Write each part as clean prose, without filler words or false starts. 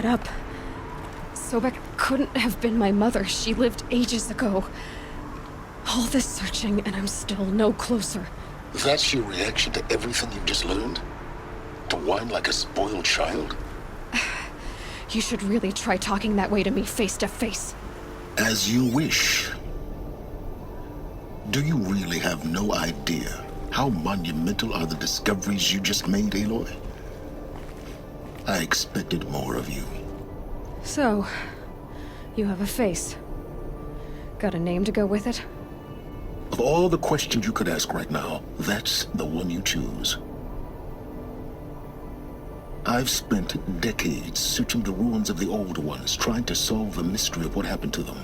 that up. Sobek couldn't have been my mother. She lived ages ago. All this searching, and I'm still no closer. That's your reaction to everything you've just learned? To whine like a spoiled child? You should really try talking that way to me face to face. As you wish. Do you really have no idea how monumental are the discoveries you just made, Aloy? I expected more of you. So, you have a face. Got a name to go with it? Of all the questions you could ask right now, that's the one you choose. I've spent decades searching the ruins of the Old Ones, trying to solve the mystery of what happened to them.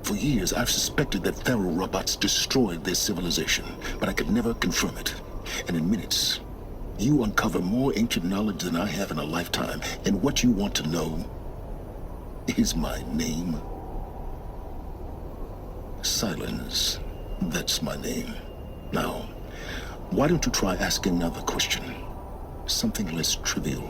For years, I've suspected that Faro robots destroyed their civilization, but I could never confirm it. And in minutes, you uncover more ancient knowledge than I have in a lifetime, and what you want to know is my name. Silence. That's my name. Now, why don't you try asking another question? Something less trivial.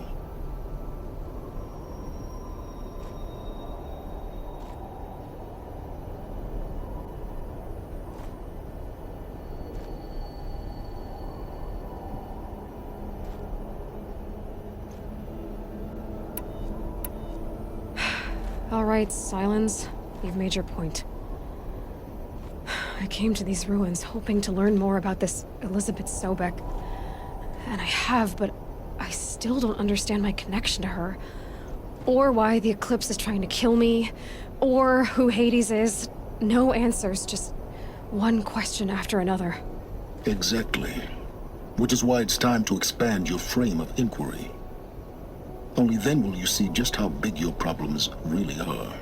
All right, Silence. You've made your point. I came to these ruins hoping to learn more about this Elizabeth Sobek. And I have, but I still don't understand my connection to her. Or why the Eclipse is trying to kill me. Or who Hades is. No answers, just one question after another. Exactly. Which is why it's time to expand your frame of inquiry. Only then will you see just how big your problems really are.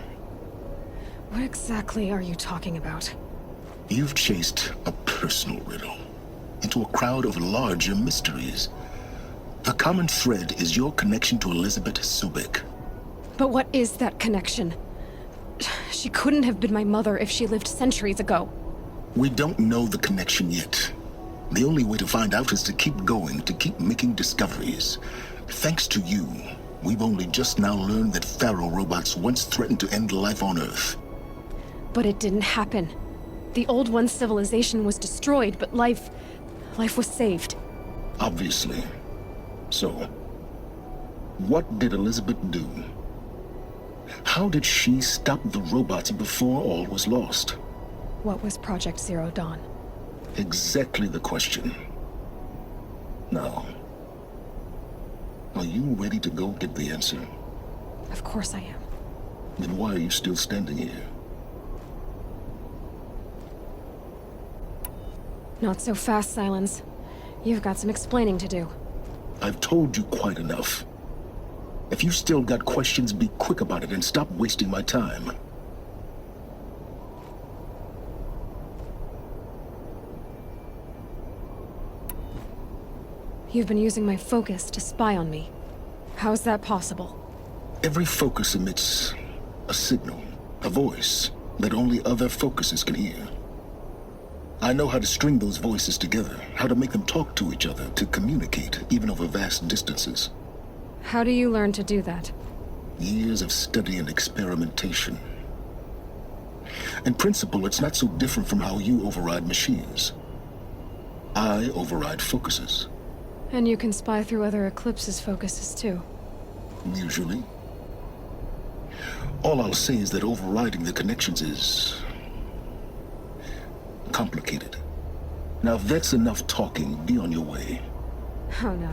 What exactly are you talking about? You've chased a personal riddle into a crowd of larger mysteries. The common thread is your connection to Elizabeth Sobek. But what is that connection? She couldn't have been my mother if she lived centuries ago. We don't know the connection yet. The only way to find out is to keep going, to keep making discoveries. Thanks to you, we've only just now learned that Faro robots once threatened to end life on Earth. But it didn't happen. The Old One's civilization was destroyed, but life was saved. Obviously. So, what did Elizabeth do? How did she stop the robots before all was lost? What was Project Zero Dawn? Exactly the question. Now, are you ready to go get the answer? Of course I am. Then why are you still standing here? Not so fast, Silence. You've got some explaining to do. I've told you quite enough. If you still got questions, be quick about it and stop wasting my time. You've been using my focus to spy on me. How's that possible? Every focus emits a signal, a voice, that only other focuses can hear. I know how to string those voices together, how to make them talk to each other, to communicate, even over vast distances. How do you learn to do that? Years of study and experimentation. In principle, it's not so different from how you override machines. I override focuses. And you can spy through other Eclipse's focuses too. Usually. All I'll say is that overriding the connections is complicated. Now, if that's enough talking, be on your way. Oh no.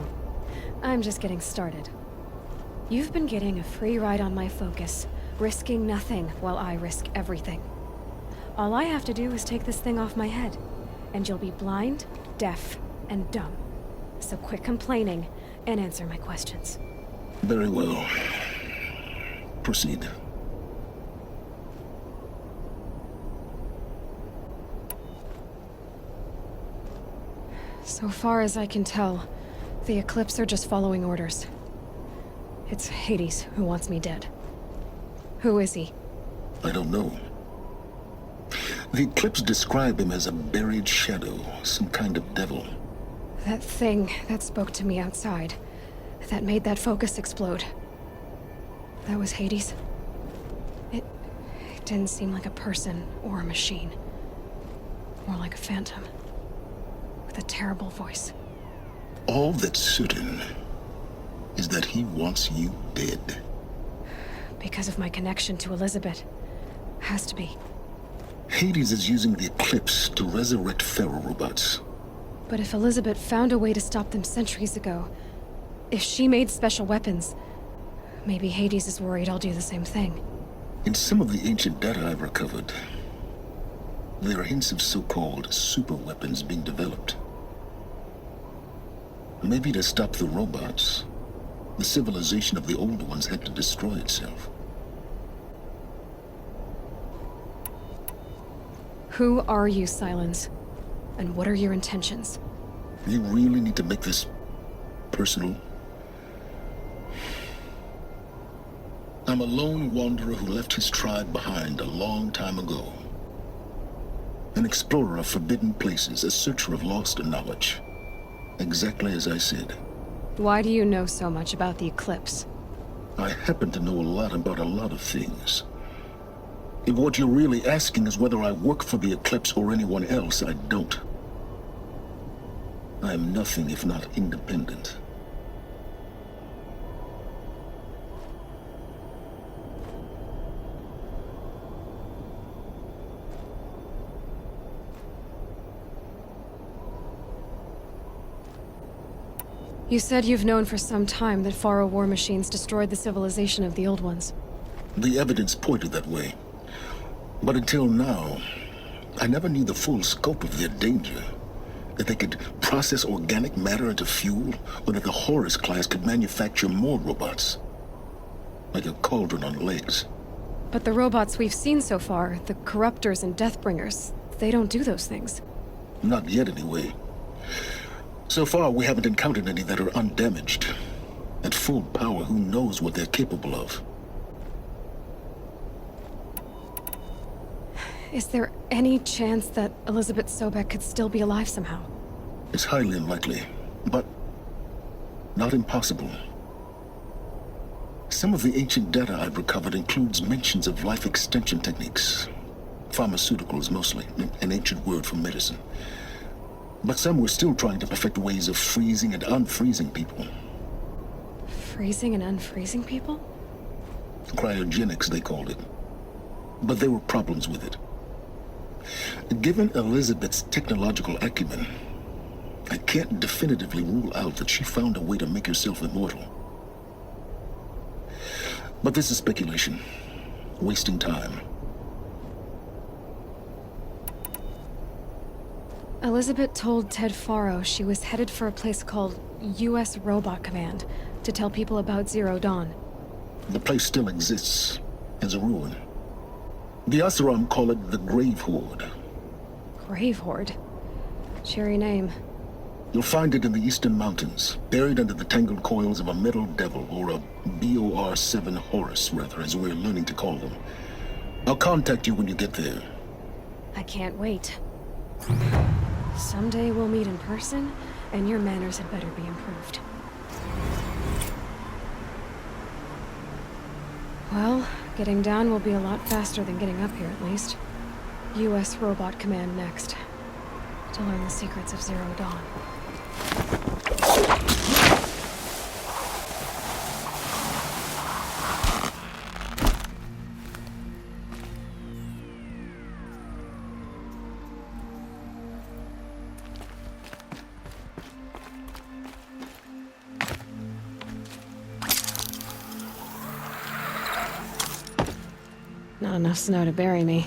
I'm just getting started. You've been getting a free ride on my focus, risking nothing while I risk everything. All I have to do is take this thing off my head, and you'll be blind, deaf, and dumb. So quit complaining and answer my questions. Very well. Proceed. So far as I can tell, the Eclipse are just following orders. It's Hades who wants me dead. Who is he? I don't know. The Eclipse describe him as a buried shadow, some kind of devil. That thing that spoke to me outside, that made that focus explode. That was Hades? It didn't seem like a person or a machine. More like a phantom. With a terrible voice. All that's certain is that he wants you dead. Because of my connection to Elizabeth. Has to be. Hades is using the Eclipse to resurrect Fero robots. But if Elizabeth found a way to stop them centuries ago, if she made special weapons, maybe Hades is worried I'll do the same thing. In some of the ancient data I've recovered, there are hints of so-called super weapons being developed. Maybe to stop the robots, the civilization of the old ones had to destroy itself. Who are you, Sylens? And what are your intentions? You really need to make this personal? I'm a lone wanderer who left his tribe behind a long time ago. An explorer of forbidden places, a searcher of lost knowledge. Exactly as I said. Why do you know so much about the Eclipse? I happen to know a lot about a lot of things. If what you're really asking is whether I work for the Eclipse or anyone else, I don't. I am nothing if not independent. You said you've known for some time that Faro war machines destroyed the civilization of the old ones. The evidence pointed that way. But until now, I never knew the full scope of their danger. That they could process organic matter into fuel, or that the Horus class could manufacture more robots. Like a cauldron on legs. But the robots we've seen so far, the Corruptors and Deathbringers, they don't do those things. Not yet, anyway. So far, we haven't encountered any that are undamaged. At full power, who knows what they're capable of? Is there any chance that Elizabeth Sobek could still be alive somehow? It's highly unlikely, but not impossible. Some of the ancient data I've recovered includes mentions of life extension techniques. Pharmaceuticals, mostly, an ancient word for medicine. But some were still trying to perfect ways of freezing and unfreezing people. Freezing and unfreezing people? Cryogenics, they called it. But there were problems with it. Given Elizabeth's technological acumen, I can't definitively rule out that she found a way to make herself immortal. But this is speculation. Wasting time. Elizabeth told Ted Faro she was headed for a place called U.S. Robot Command to tell people about Zero Dawn. The place still exists as a ruin. The Oseram call it the Grave Horde. Grave Horde? Cheery name. You'll find it in the Eastern Mountains, buried under the tangled coils of a Metal Devil, or a BOR-7 Horus, rather, as we're learning to call them. I'll contact you when you get there. I can't wait. Someday we'll meet in person, and your manners had better be improved. Well, getting down will be a lot faster than getting up here, at least. U.S. Robot Command next. To learn the secrets of Zero Dawn. Not enough snow to bury me.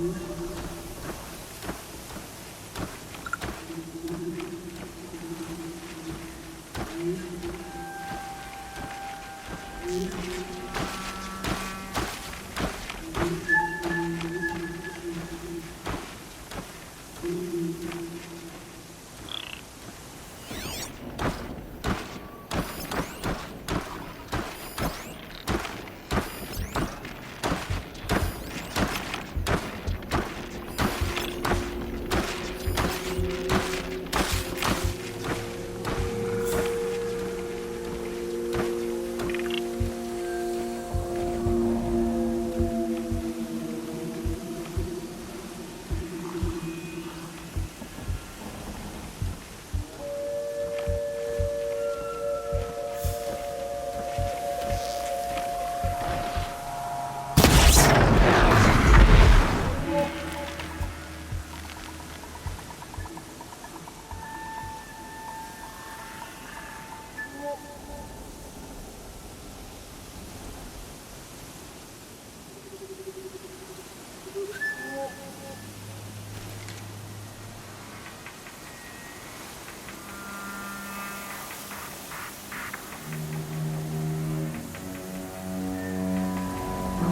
Move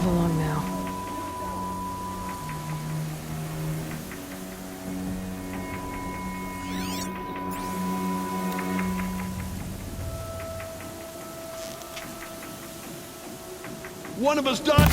along now. One of us died.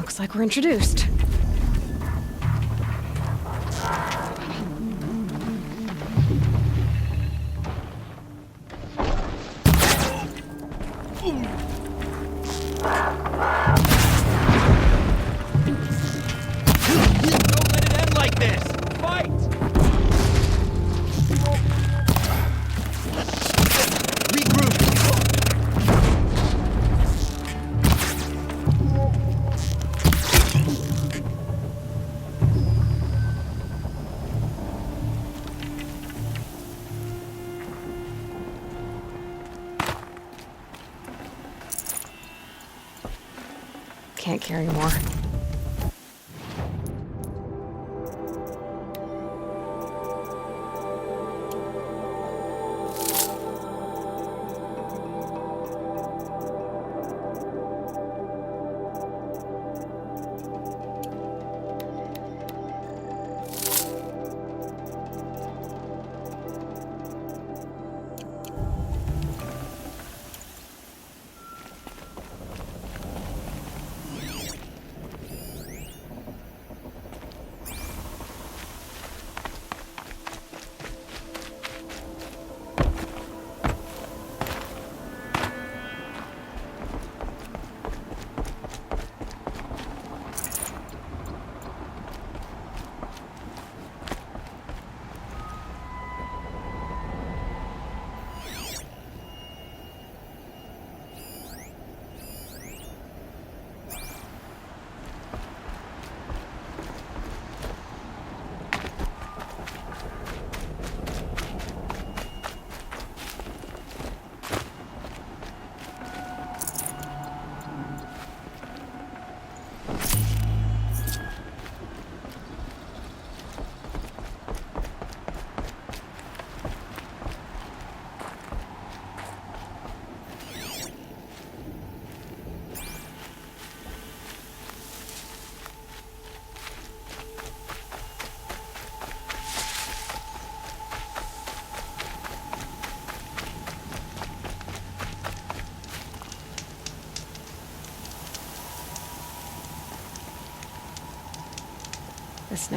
Looks like we're introduced. Don't let it end like this! Fight! Regroup! Can't carry more. This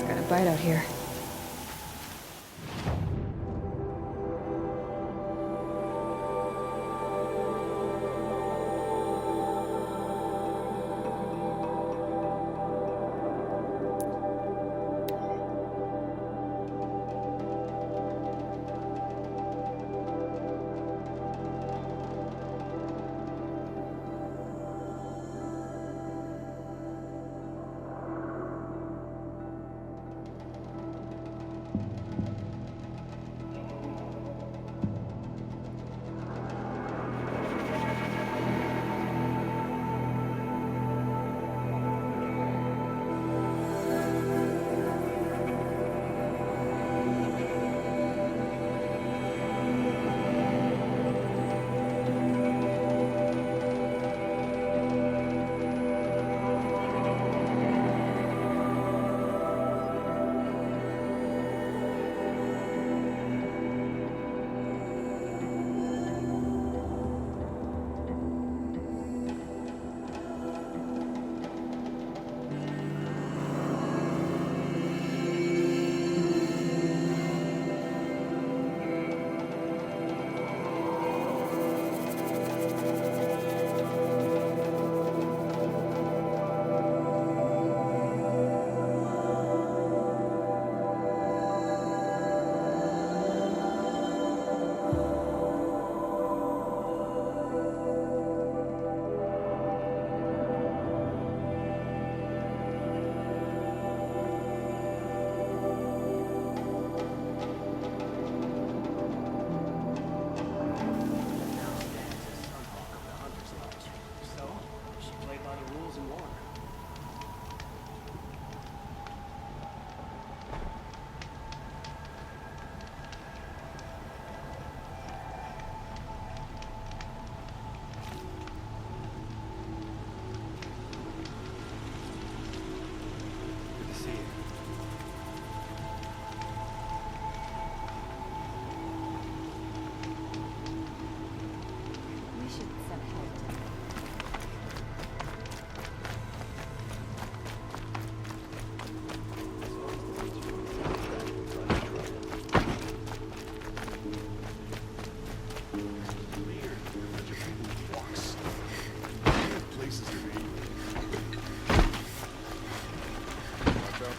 got a bite out here.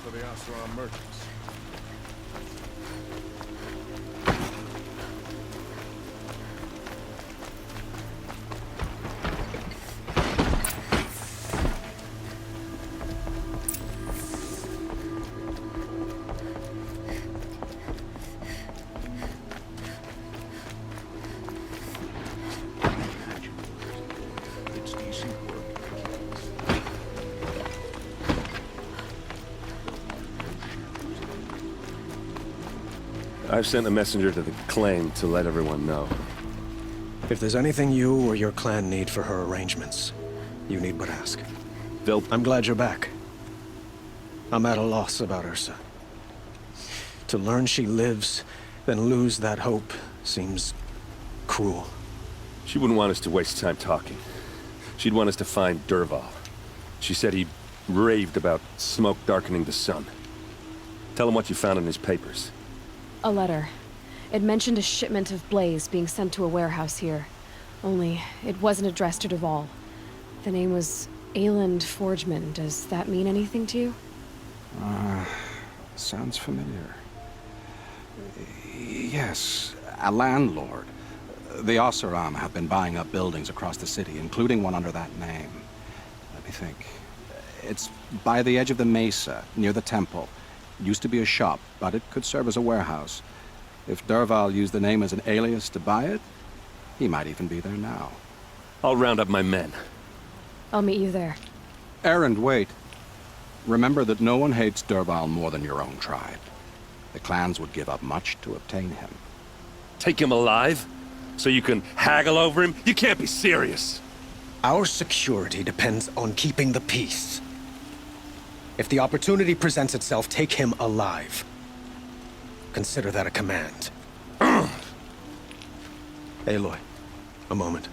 For the Asran merchants. It's decent work. I've sent a messenger to the claim to let everyone know. If there's anything you or your clan need for her arrangements, you need but ask. I'm glad you're back. I'm at a loss about Ursa. To learn she lives, then lose that hope, seems cruel. She wouldn't want us to waste time talking. She'd want us to find Dervahl. She said he raved about smoke darkening the sun. Tell him what you found in his papers. A letter. It mentioned a shipment of blaze being sent to a warehouse here. Only, it wasn't addressed to Dervahl. The name was Ayland Forgeman. Does that mean anything to you? Sounds familiar. Yes, a landlord. The Oseram have been buying up buildings across the city, including one under that name. Let me think. It's by the edge of the mesa, near the temple. Used to be a shop, but it could serve as a warehouse. If Dervahl used the name as an alias to buy it, he might even be there now. I'll round up my men. I'll meet you there. Erend, wait. Remember that no one hates Dervahl more than your own tribe. The clans would give up much to obtain him. Take him alive? So you can haggle over him? You can't be serious. Our security depends on keeping the peace. If the opportunity presents itself, take him alive. Consider that a command. Aloy, a moment,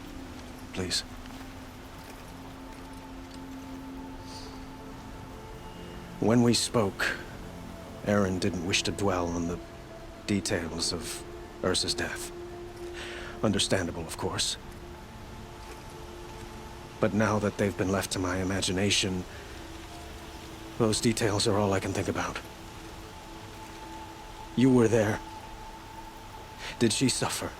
please. When we spoke, Erend didn't wish to dwell on the details of Ursa's death. Understandable, of course. But now that they've been left to my imagination, those details are all I can think about. You were there. Did she suffer?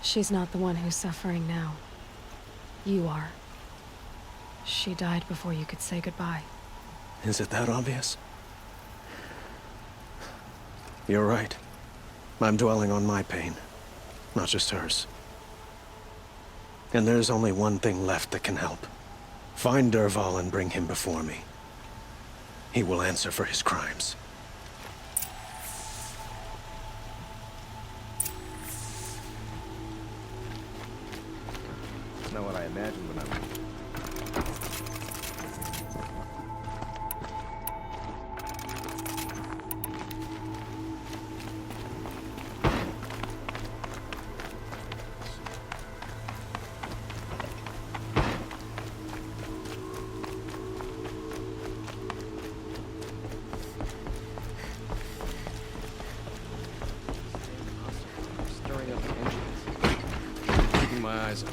She's not the one who's suffering now. You are. She died before you could say goodbye. Is it that obvious? You're right. I'm dwelling on my pain, not just hers. And there's only one thing left that can help. Find Dervahl and bring him before me. He will answer for his crimes. Not what I imagined when I was... Stirring up the engines. Keeping my eyes on.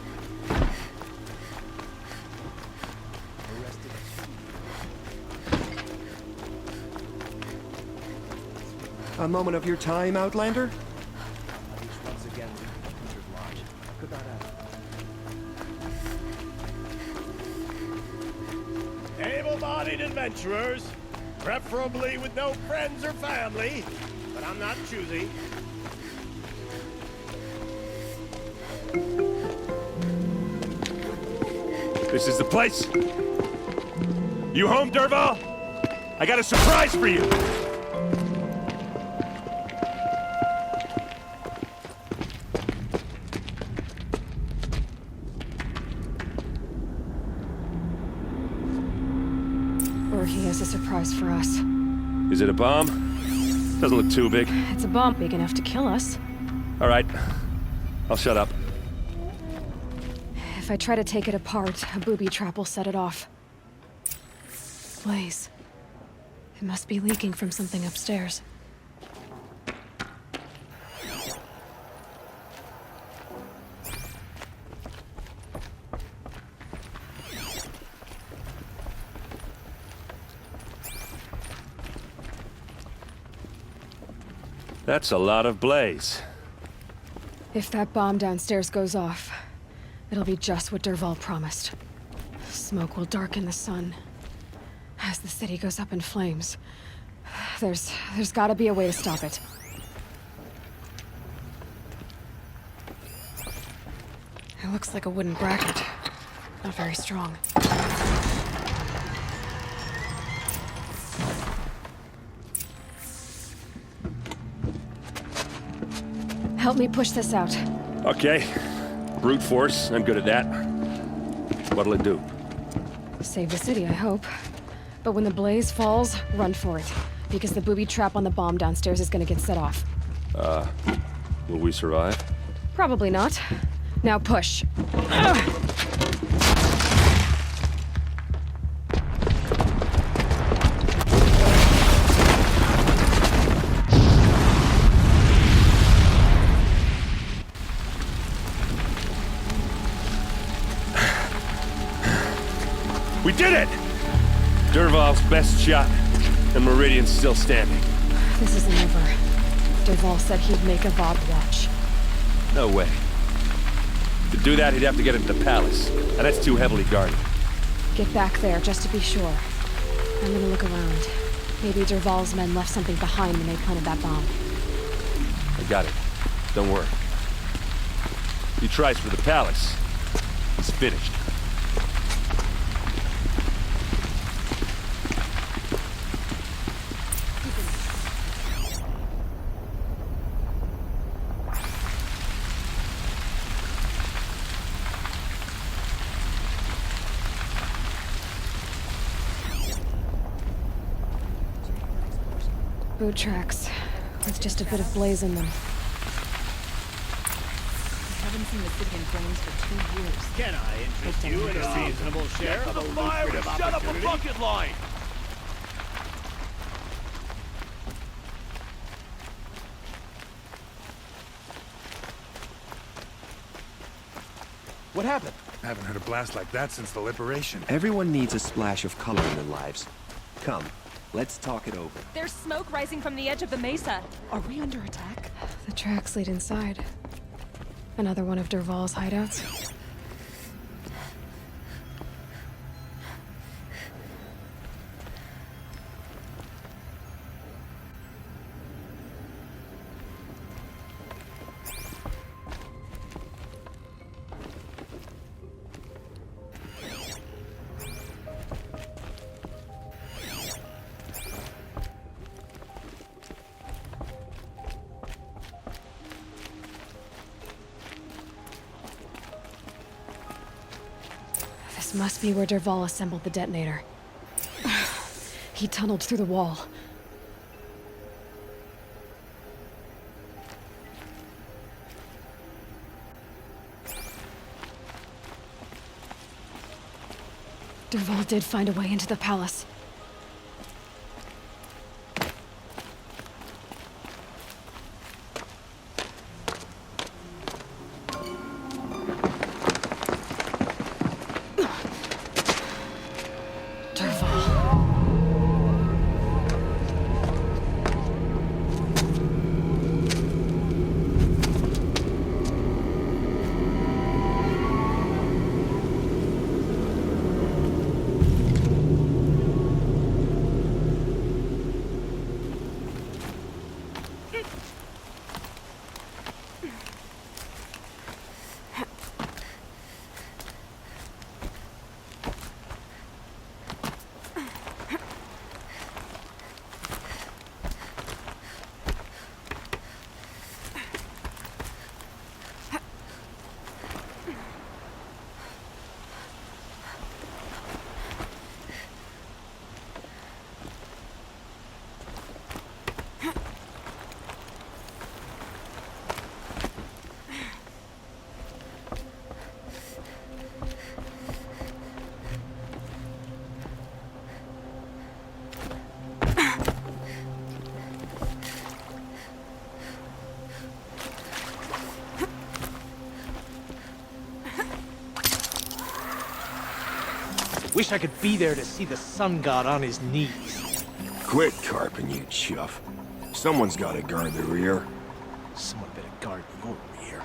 A moment of your time, Outlander? Once again, Hunter's Lodge. Could not ask. Able-bodied adventurers, preferably with no friends or family, but I'm not choosy. This is the place. You home, Dervahl? I got a surprise for you. Or he has a surprise for us. Is it a bomb? Doesn't look too big. It's a bomb big enough to kill us. All right. I'll shut up. If I try to take it apart, a booby trap will set it off. Blaze. It must be leaking from something upstairs. That's a lot of blaze. If that bomb downstairs goes off, it'll be just what Dervahl promised. Smoke will darken the sun. As the city goes up in flames, there's gotta be a way to stop it. It looks like a wooden bracket. Not very strong. Help me push this out. Okay. Brute force. I'm good at that. What'll it do? Save the city, I hope. But when the blaze falls, run for it. Because the booby trap on the bomb downstairs is gonna get set off. Will we survive? Probably not. Now push. best shot, and Meridian's still standing. This isn't over. Dervahl said he'd make a Vob watch. No way. To do that, he'd have to get into the palace, and that's too heavily guarded. Get back there, just to be sure. I'm gonna look around. Maybe Dervahl's men left something behind when they planted that bomb. I got it. Don't worry. If he tries for the palace, he's finished. Boot tracks, with just a bit of blaze in them. Haven't seen the city in flames for 2 years. Can I interest you in a reasonable share of a lucrative opportunity? bucket line! What happened? Haven't heard a blast like that since the liberation. Everyone needs a splash of color in their lives. Come, let's talk it over. There's smoke rising from the edge of the mesa. Are we under attack? The tracks lead inside. Another one of Dervahl's hideouts. This must be where Dervahl assembled the detonator. He tunneled through the wall. Dervahl did find a way into the palace. Wish I could be there to see the sun god on his knees. Quit carping, you chuff. Someone's gotta guard the rear. Someone better guard your rear.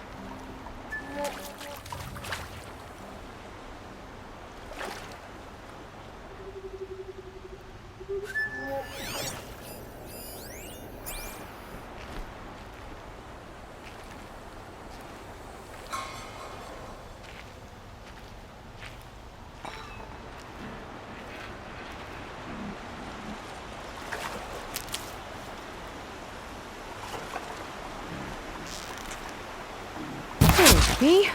Me?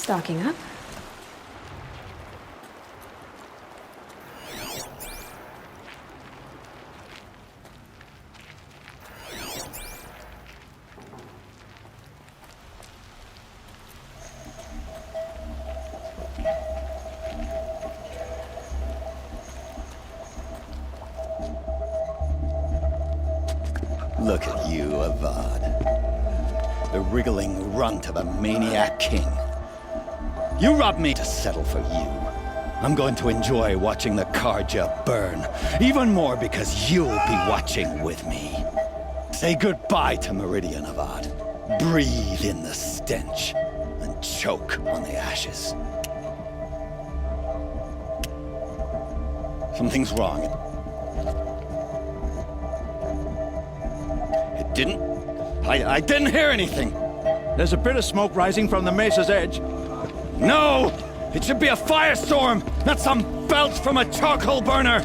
Stocking up. Look at you, Avad. The wriggling runt of a maniac king. You robbed me to settle for you. I'm going to enjoy watching the Carja burn, even more because you'll be watching with me. Say goodbye to Meridian, Avad. Breathe in the stench, and choke on the ashes. Something's wrong. It didn't... I didn't hear anything. There's a bit of smoke rising from the mesa's edge. No! It should be a firestorm, not some belch from a charcoal burner!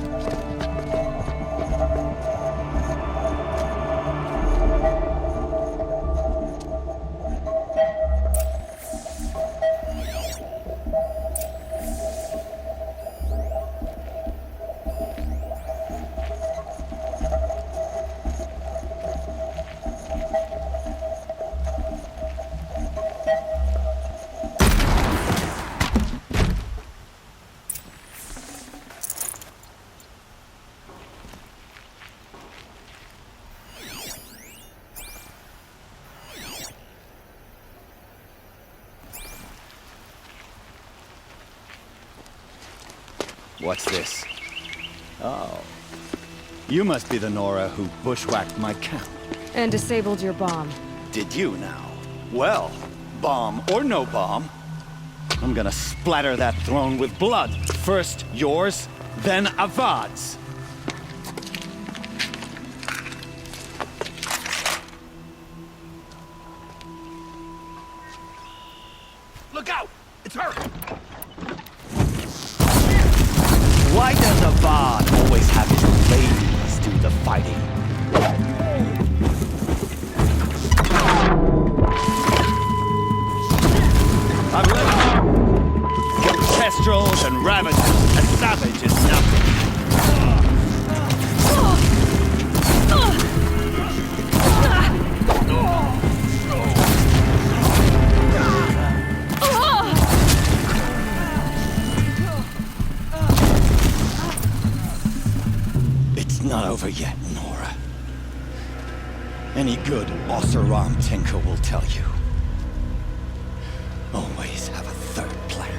What's this? Oh. You must be the Nora who bushwhacked my camp. And disabled your bomb. Did you now? Well, bomb or no bomb, I'm gonna splatter that throne with blood. First yours, then Avad's. Look out! It's her! Why does Avad always have his ladies do the fighting? I've lived killed kestrels and ravagers. A savage is nothing. Not over yet, Nora. Any good Oseram tinker will tell you. Always have a third plan.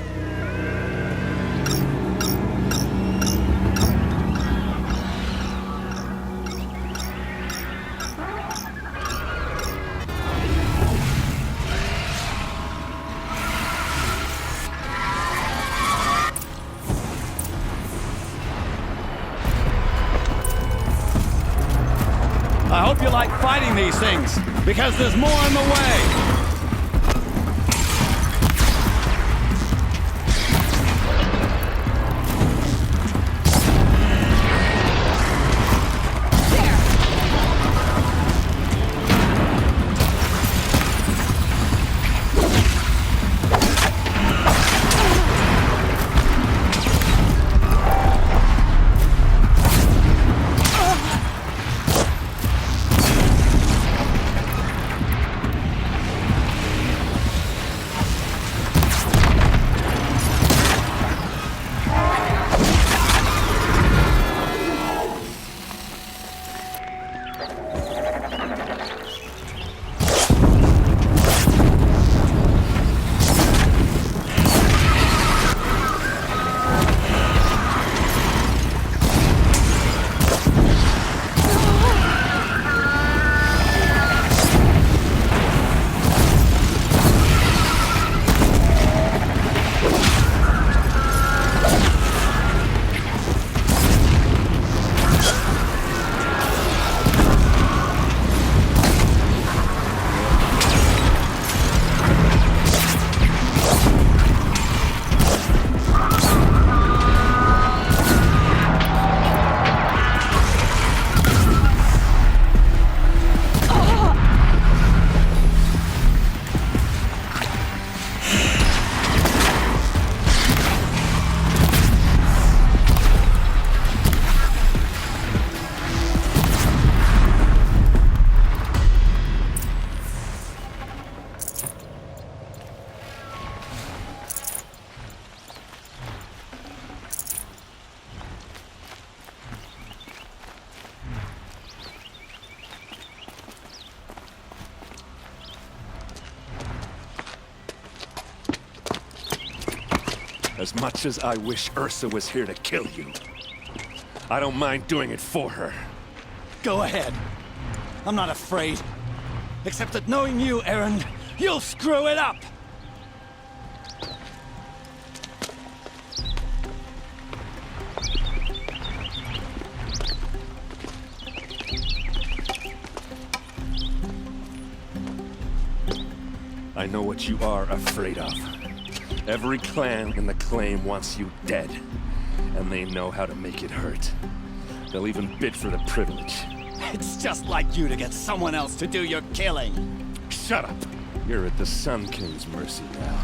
I hope you like fighting these things, because there's more in the way! As much as I wish Ursa was here to kill you, I don't mind doing it for her. Go ahead. I'm not afraid. Except that knowing you, Erend, you'll screw it up! I know what you are afraid of. Every clan in the claim wants you dead, and they know how to make it hurt. They'll even bid for the privilege. It's just like you to get someone else to do your killing. Shut up! You're at the Sun King's mercy now.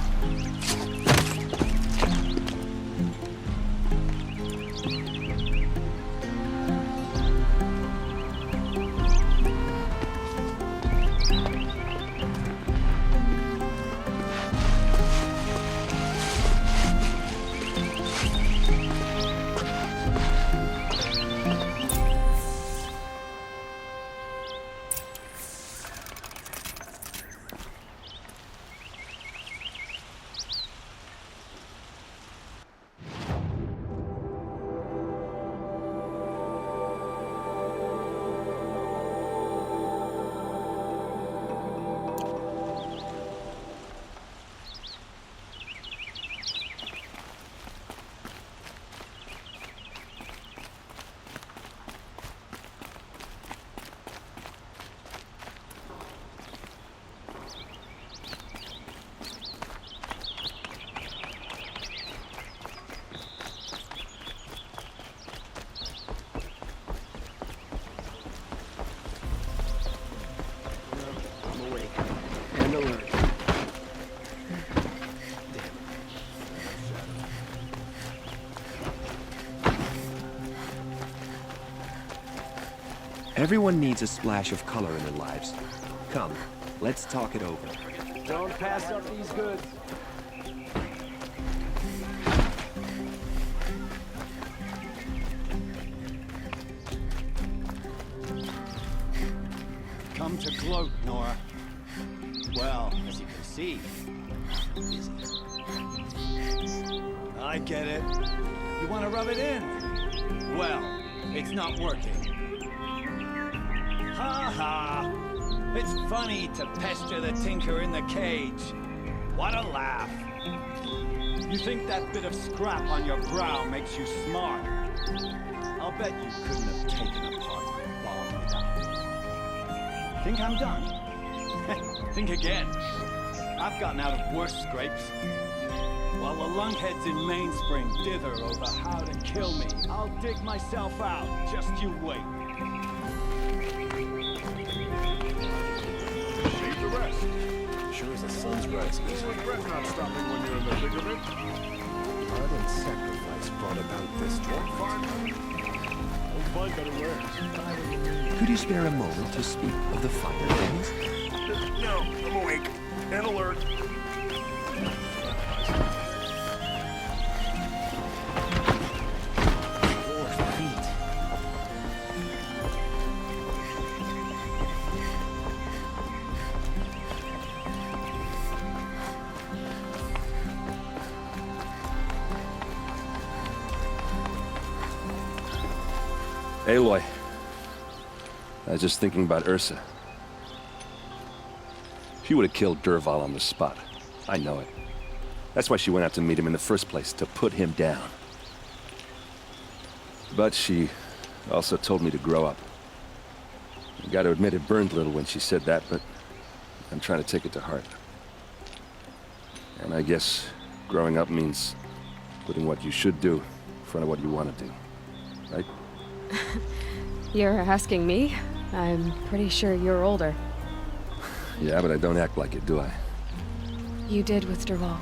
Everyone needs a splash of color in their lives. Come, let's talk it over. Don't pass up these goods. Come to gloat, Nora. Well, as you can see, busy. I get it. You want to rub it in? Well, it's not working. Ha ha! It's funny to pester the tinker in the cage. What a laugh. You think that bit of scrap on your brow makes you smart? I'll bet you couldn't have taken apart my bomb without. Think I'm done? Think again. I've gotten out of worse scrapes. While the lunkheads in Mainspring dither over how to kill me, I'll dig myself out. Just you wait. Save the rest. Sure as the sun's rising. You regret not stopping when you're in the thick of it. Blood and sacrifice brought about this talk. Don't find better words. Could you spare a moment to speak of the finer things? No, I'm awake and alert. Aloy, I was just thinking about Ursa. She would have killed Dervahl on the spot. I know it. That's why she went out to meet him in the first place, to put him down. But she also told me to grow up. I gotta admit it burned a little when she said that, but I'm trying to take it to heart. And I guess growing up means putting what you should do in front of what you want to do. Right? You're asking me? I'm pretty sure you're older. Yeah, but I don't act like it, do I? You did with Dervahl.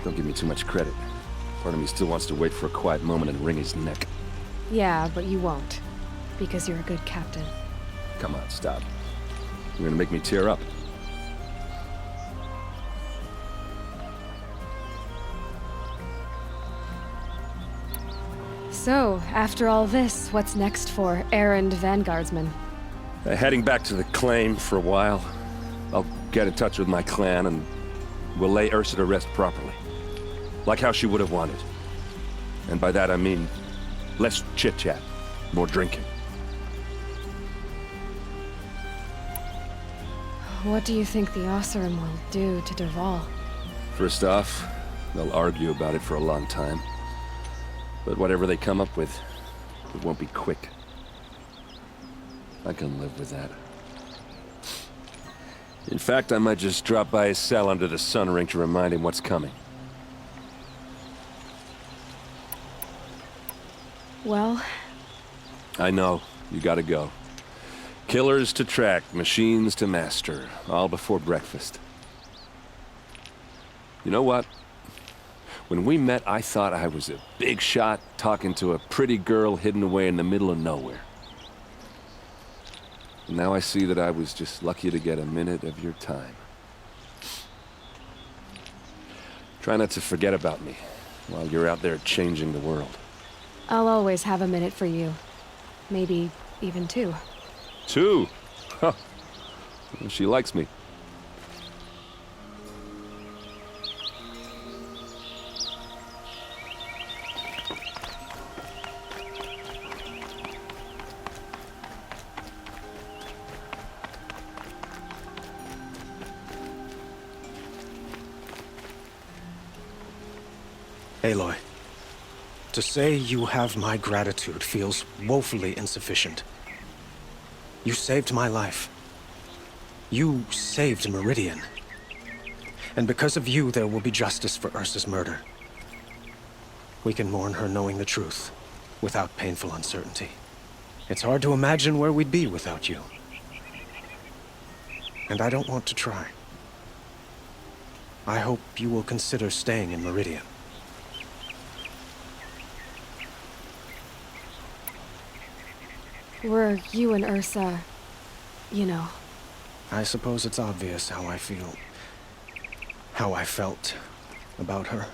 Don't give me too much credit. Part of me still wants to wait for a quiet moment and wring his neck. Yeah, but you won't. Because you're a good captain. Come on, stop. You're gonna make me tear up. So, after all this, what's next for Erend Vanguardsman? Heading back to the claim for a while. I'll get in touch with my clan and we'll lay Ursa to rest properly. Like how she would have wanted. And by that I mean less chit-chat, more drinking. What do you think the Oseram will do to Dervahl? First off, they'll argue about it for a long time. But whatever they come up with, it won't be quick. I can live with that. In fact, I might just drop by his cell under the sun ring to remind him what's coming. Well? I know. You gotta go. Killers to track, machines to master, all before breakfast. You know what? When we met, I thought I was a big shot talking to a pretty girl hidden away in the middle of nowhere. And now I see that I was just lucky to get a minute of your time. Try not to forget about me while you're out there changing the world. I'll always have a minute for you. Maybe even two. Two? Huh. She likes me. Aloy, to say you have my gratitude feels woefully insufficient. You saved my life. You saved Meridian. And because of you, there will be justice for Ursa's murder. We can mourn her knowing the truth, without painful uncertainty. It's hard to imagine where we'd be without you. And I don't want to try. I hope you will consider staying in Meridian. Were you and Ursa, you know? I suppose it's obvious how I feel. How I felt about her.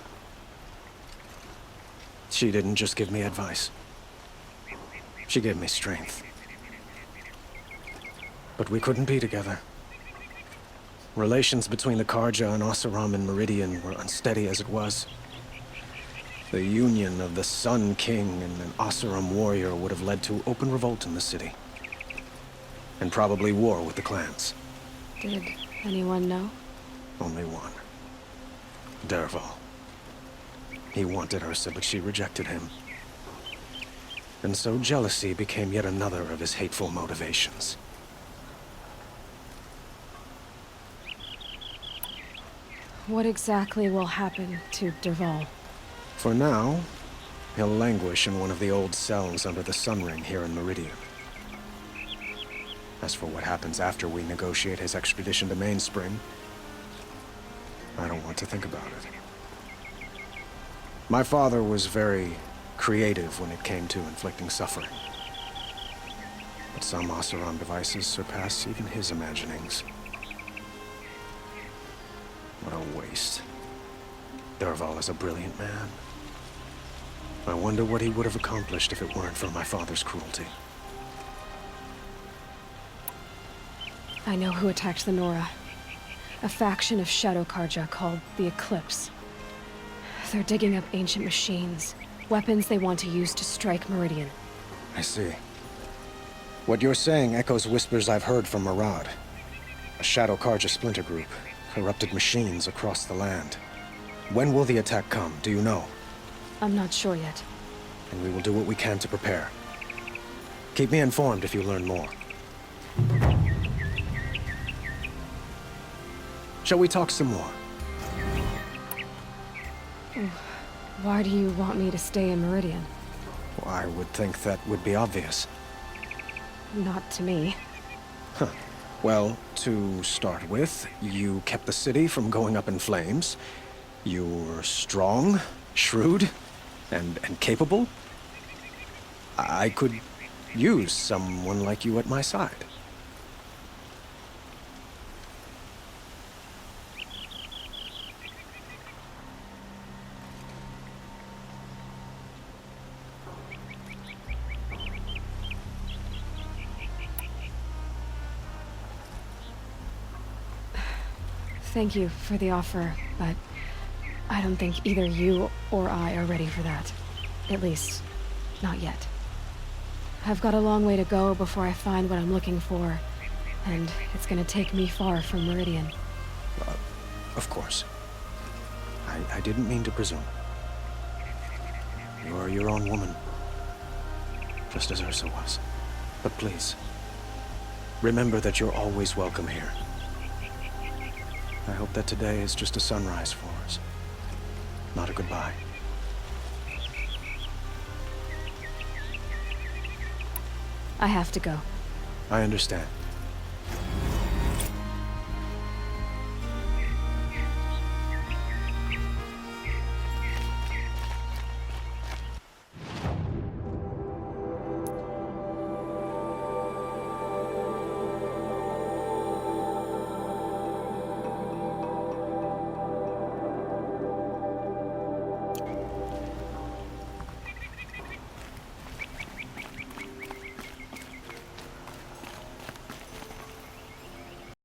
She didn't just give me advice. She gave me strength. But we couldn't be together. Relations between the Carja and Oseram and Meridian were unsteady as it was. The union of the Sun King and an Oseram warrior would have led to open revolt in the city. And probably war with the clans. Did anyone know? Only one. Dervahl. He wanted Ursa, but she rejected him. And so jealousy became yet another of his hateful motivations. What exactly will happen to Dervahl? For now, he'll languish in one of the old cells under the Sun Ring here in Meridian. As for what happens after we negotiate his extradition to Mainspring, I don't want to think about it. My father was very creative when it came to inflicting suffering. But some Oseram devices surpass even his imaginings. What a waste. Dervahl is a brilliant man. I wonder what he would have accomplished if it weren't for my father's cruelty. I know who attacked the Nora. A faction of Shadow Carja called the Eclipse. They're digging up ancient machines, weapons they want to use to strike Meridian. I see. What you're saying echoes whispers I've heard from Murad. A Shadow Carja splinter group, corrupted machines across the land. When will the attack come, do you know? I'm not sure yet. And we will do what we can to prepare. Keep me informed if you learn more. Shall we talk some more? Why do you want me to stay in Meridian? Well, I would think that would be obvious. Not to me. Huh. Well, to start with, you kept the city from going up in flames. You were strong, shrewd, and capable. I could use someone like you at my side. Thank you for the offer, but I don't think either you or I are ready for that. At least, not yet. I've got a long way to go before I find what I'm looking for, and it's gonna take me far from Meridian. Of course. I didn't mean to presume. You are your own woman, just as Ursa was. But please, remember that you're always welcome here. I hope that today is just a sunrise for us, not a goodbye. I have to go. I understand.